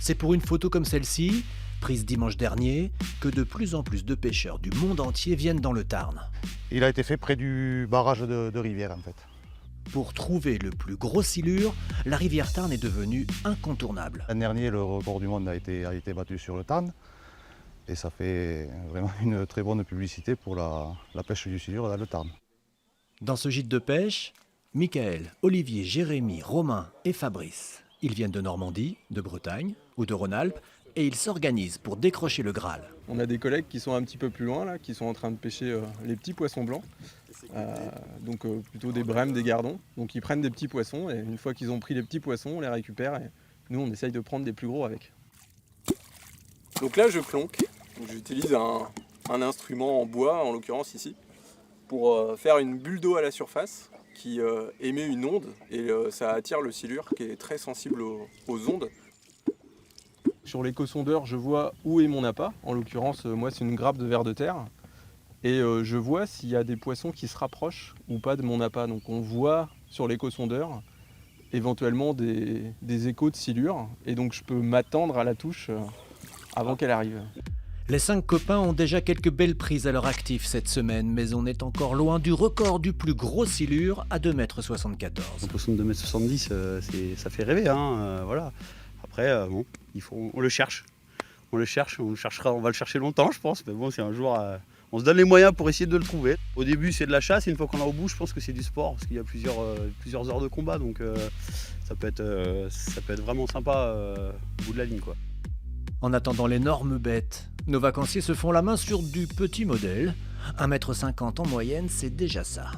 C'est pour une photo comme celle-ci, prise dimanche dernier, que de plus en plus de pêcheurs du monde entier viennent dans le Tarn. Il a été fait près du barrage de Rivière en fait. Pour trouver le plus gros silure, la rivière Tarn est devenue incontournable. L'an dernier, le record du monde a été battu sur le Tarn. Et ça fait vraiment une très bonne publicité pour la pêche du silure dans le Tarn. Dans ce gîte de pêche, Michael, Olivier, Jérémy, Romain et Fabrice. Ils viennent de Normandie, de Bretagne ou de Rhône-Alpes et ils s'organisent pour décrocher le Graal. On a des collègues qui sont un petit peu plus loin, là, qui sont en train de pêcher les petits poissons blancs. Donc plutôt des brèmes, des gardons. Donc ils prennent des petits poissons et une fois qu'ils ont pris les petits poissons, on les récupère et nous on essaye de prendre des plus gros avec. Donc là je plonque, j'utilise un instrument en bois, en l'occurrence ici, pour faire une bulle d'eau à la surface qui émet une onde et ça attire le silure qui est très sensible aux ondes. Sur l'éco-sondeur, je vois où est mon appât. En l'occurrence, moi c'est une grappe de vers de terre. Et je vois s'il y a des poissons qui se rapprochent ou pas de mon appât. Donc on voit sur l'éco-sondeur éventuellement des échos de silure. Et donc je peux m'attendre à la touche avant qu'elle arrive. Les 5 copains ont déjà quelques belles prises à leur actif cette semaine, mais on est encore loin du record du plus gros silure à 2,74 m. Un poisson de 2,70 m, ça fait rêver, hein, voilà. Après, bon, on le cherche. On le cherchera, on va le chercher longtemps, je pense. Mais bon, c'est un jour, on se donne les moyens pour essayer de le trouver. Au début, c'est de la chasse. Et une fois qu'on est au bout, je pense que c'est du sport, parce qu'il y a plusieurs heures de combat. Donc, ça peut être vraiment sympa au bout de la ligne, quoi. En attendant l'énorme bête, nos vacanciers se font la main sur du petit modèle. 1,50 m en moyenne, c'est déjà ça.